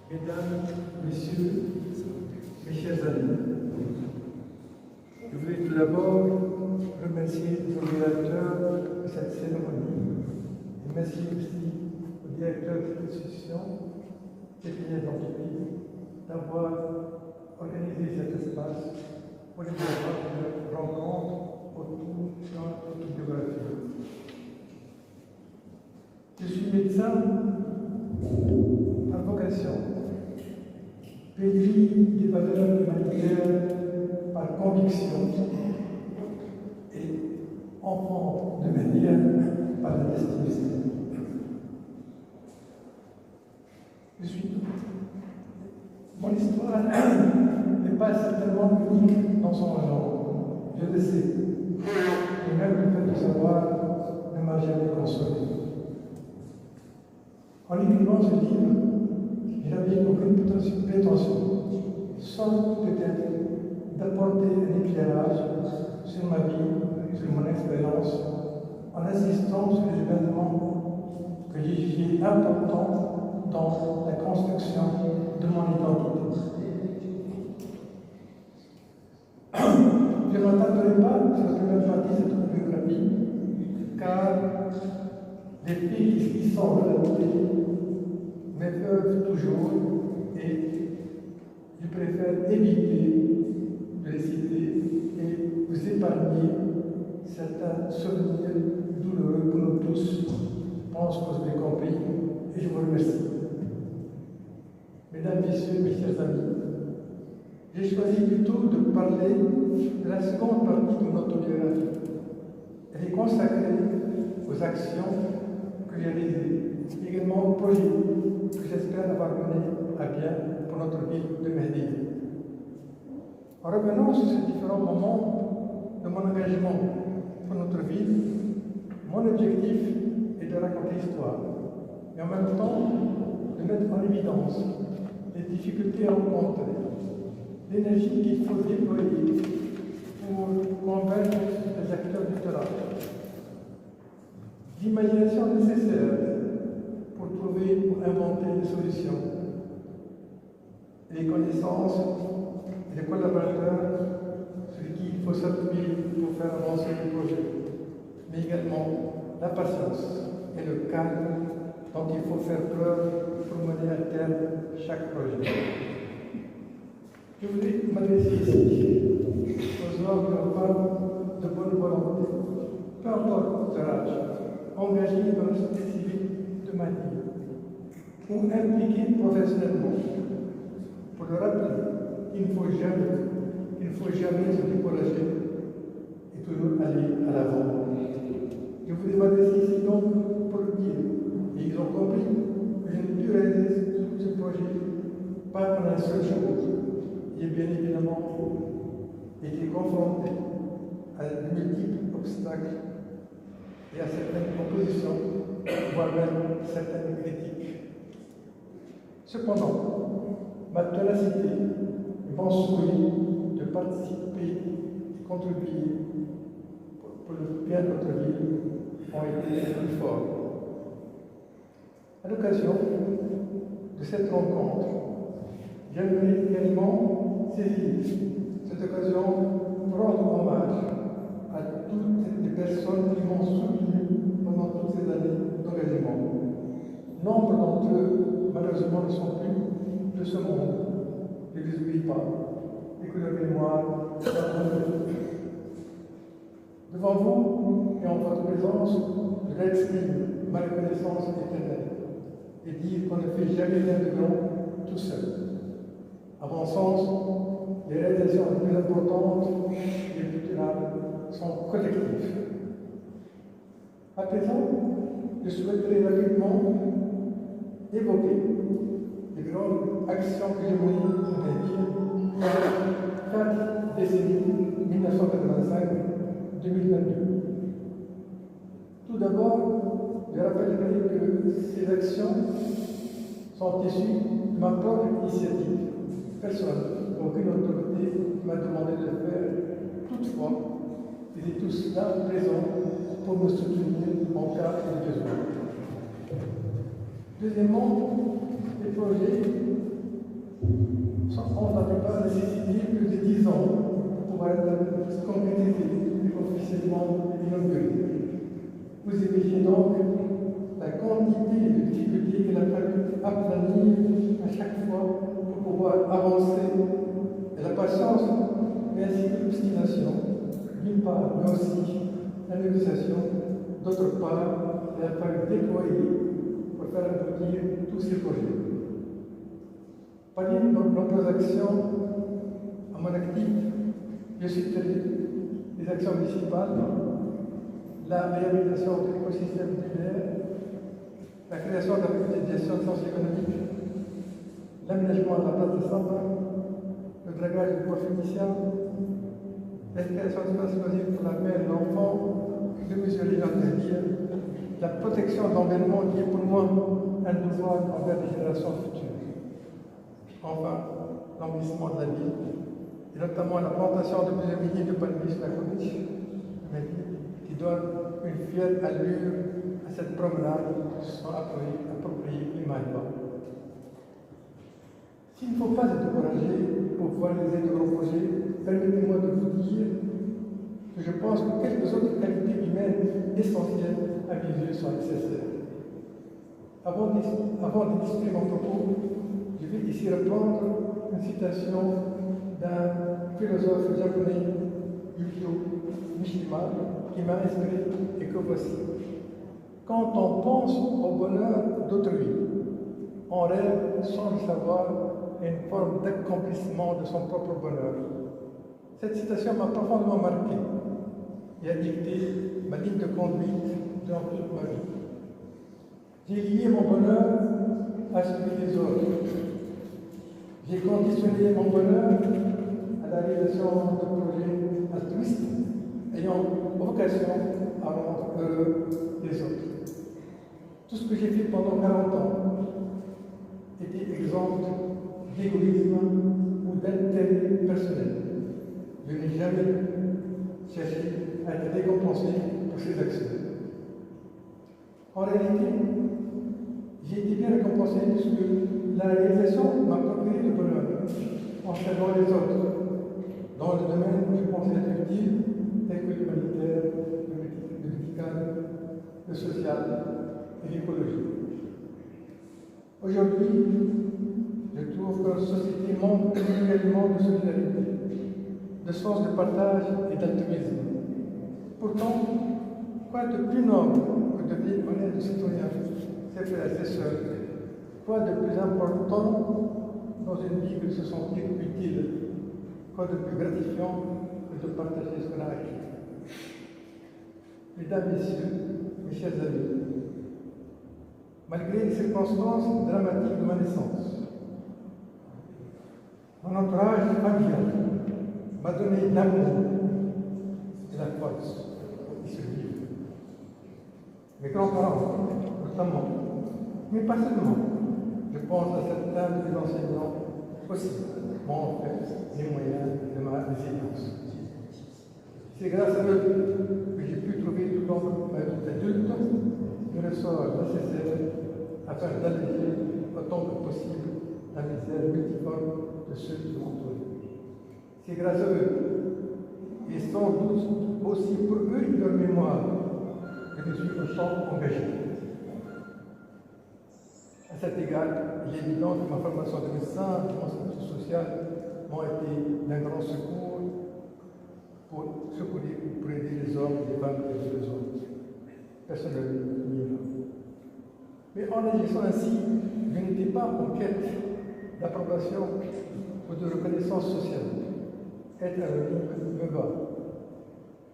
Mesdames, Messieurs, mes chers amis, je voulais tout d'abord remercier l'organisateur de cette cérémonie et merci aussi au directeur de cette institution, Stéphanie d'entreprise, d'avoir organisé cet espace pour les avoir de rencontres autour de notre biographie. Je suis médecin à vocation, pétri des valeurs humanitaires par conviction et enfant de manière par la destinée. Mon histoire n'est pas certainement unique dans son genre, je le sais, et même le fait de savoir ne m'a jamais consolé. En écrivant ce livre, je n'avais aucune prétention, sauf peut-être d'apporter un éclairage sur ma vie, sur mon expérience, en insistant sur les événements que j'ai jugés importants dans la construction de mon identité. Je ne m'attarderai pas sur la première partie de cette biographie, car les faits qui sont relatés m'épeuvent toujours et je préfère éviter de les citer et vous épargner certains souvenirs douloureux pour nous tous. Je pense que vous avez compris et je vous remercie. Mesdames, Messieurs, mes chers amis, j'ai choisi plutôt de parler de la seconde partie de notre biographie. Elle est consacrée aux actions que j'ai réalisées, également aux projets que j'espère avoir menés à bien pour notre ville de Mehdi. En revenant sur ces différents moments de mon engagement pour notre ville, mon objectif est de raconter l'histoire, et en même temps de mettre en évidence les difficultés rencontrées, l'énergie qu'il faut déployer pour convaincre les acteurs du terrain, l'imagination nécessaire pour trouver, pour inventer des solutions, les connaissances et les collaborateurs sur qui il faut s'appuyer pour faire avancer le projet, mais également la patience et le calme dont il faut faire preuve pour mener à terme chaque projet. Je voudrais m'adresser ici aux hommes et aux femmes de bonne volonté, peu importe leur âge, engagés dans la société civile de ma vie, ou impliqués professionnellement, pour leur rappeler qu'il ne faut jamais se décourager et toujours aller à l'avant. Je voudrais m'adresser ici donc pour le dire, et ils ont compris que je n'ai pu réaliser ce projet pas en un seul jour. J'ai bien évidemment été confronté à de multiples obstacles et à certaines oppositions, voire même certaines critiques. Cependant, ma ténacité et mon souhait de participer et contribuer pour le bien de notre ville ont été plus forts. À l'occasion de cette rencontre, j'aimerais également saisir cette occasion pour rendre hommage à toutes les personnes qui m'ont soutenu pendant toutes ces années d'engagement. Nombre d'entre eux, malheureusement, ne sont plus de ce monde. Je ne les oublie pas et que leur mémoire soit honorée. Devant vous et en votre présence, je l'exprime ma reconnaissance éternelle et dire qu'on ne fait jamais rien de grand tout seul. À mon sens, les réalisations les plus importantes et les plus durables sont collectives. À présent, je souhaiterais rapidement évoquer les grandes actions que j'ai menées dans ma vie dans la 4 décennies 1985-2022. Tout d'abord, je rappellerai que ces actions sont issues de ma propre initiative personnelle. Aucune autorité m'a demandé de le faire. Toutefois, ils étaient tous là présents pour me soutenir en cas de besoin. Deuxièmement, les projets ont la plupart nécessité plus de 10 ans pour pouvoir être concrétisés et officiellement inaugurés. Vous imaginez donc la quantité de difficultés qu'il a fallu aplanir à chaque fois pour pouvoir avancer, et la patience, mais ainsi que l'obstination, d'une part, mais aussi la négociation, d'autre part, il a fallu déployer pour faire aboutir tous ces projets. Parmi nos actions à mon actif, je citerai les actions municipales, la réhabilitation de l'écosystème dunaire, la création d'un comité de gestion de sciences économiques, l'aménagement de la place de Samba, le dragage du port phénicien, la création d'espaces loisirs pour la mère et l'enfant, de mesures légales de dire, la protection de l'environnement qui est pour moi un devoir envers les générations futures. Enfin, l'embellissement de la ville, et notamment la plantation de plusieurs milliers de palmiers sur la corniche, qui donne une fière allure à cette promenade qui se sont appropriée climat et bas. S'il ne faut pas être découragé pour voir les aides de grands projets, permettez-moi de vous dire que je pense que quelques autres qualités humaines essentielles à mes yeux sont nécessaires. Avant d'illustrer mon propos, je vais ici reprendre une citation d'un philosophe japonais, Yukio Mishima, qui m'a inspiré et que voici. Quand on pense au bonheur d'autrui, on rêve sans le savoir à une forme d'accomplissement de son propre bonheur. Cette citation m'a profondément marqué et a dicté ma ligne de conduite dans toute ma vie. J'ai lié mon bonheur à celui des autres. J'ai conditionné mon bonheur à la réalisation de projets altruistes ayant vocation à rendre heureux les autres. Tout ce que j'ai fait pendant 40 ans était exemple d'égoïsme ou d'intérêt personnel. Je n'ai jamais cherché à être récompensé pour ces actions. En réalité, j'ai été bien récompensé puisque la réalisation m'a procuré du bonheur en servant les autres dans le domaine où je pensais être utile, tel que l'humanitaire, le médical, le social et l'écologie. Aujourd'hui, je trouve que notre société manque réellement de solidarité, de sens de partage et d'altruisme. Pourtant, quoi de plus noble que de vivre honnête de citoyens, ses frères et ses sœurs? Quoi de plus important dans une vie que de se sentir utile? Quoi de plus gratifiant que de partager ce qu'on a acquis? Mesdames, Messieurs, mes chers amis, malgré les circonstances dramatiques de ma naissance, mon entourage familial m'a donné l'amour et la force pour y survivre. Mes grands-parents, notamment, mais pas seulement. Je pense à certains de mes enseignants aussi, m'ont offert les moyens de ma résilience. C'est grâce à eux que j'ai pu trouver tout au long de ma vie d'adulte le ressort nécessaire afin d'alléger autant que possible la misère multiforme de ceux qui m'entourent. C'est grâce à eux, et sans doute aussi pour eux et leur mémoire, que je suis autant engagé. À cet égard, il est évident que ma formation de médecin et mon statut social m'ont été d'un grand secours pour secourir, pour aider les hommes et les femmes qui ont besoin. Personnellement. Mais en agissant ainsi, je n'étais pas en quête d'approbation ou de reconnaissance sociale. Être anonyme me va.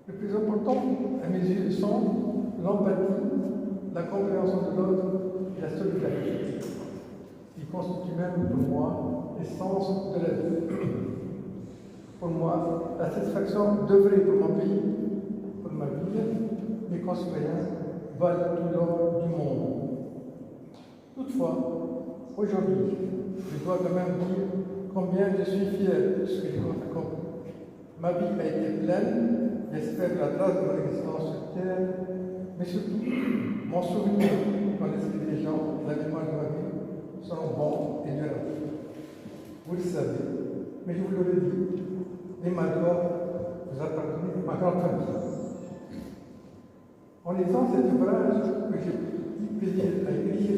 Le plus important, à mes yeux, sont l'empathie, la compréhension de l'autre et la solidarité, qui constituent même pour moi l'essence de la vie. Pour moi, la satisfaction d'œuvrer pour mon pays, pour ma ville, mes concitoyens, valent tout l'or du monde. Toutefois, aujourd'hui, je dois quand même dire combien je suis fier de ce que j'ai accompli. Ma vie a été pleine, j'espère, de la trace de mon existence sur Terre, mais surtout, mon souvenir dans l'esprit des gens la mémoire de ma vie sont bons et durables. Vous le savez, mais je vous le redis, les Mador vous appartenez à ma grande famille. En lisant cet ouvrage que j'ai eu plaisir à écrire,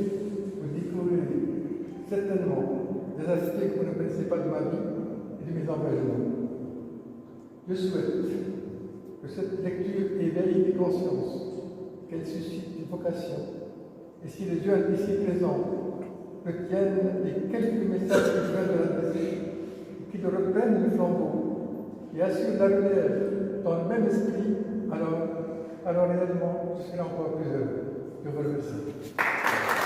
vous découvrirez certainement des aspects que vous ne connaissez pas de ma vie et de mes engagements. Je souhaite que cette lecture éveille des consciences, qu'elle suscite une vocation, et si les jeunes ici présents retiennent les quelques messages que je viens de l'adresser, qu'ils reprennent le flambeau et assurent la relève dans le même esprit, alors réellement, je serai encore plus heureux. Je vous remercie.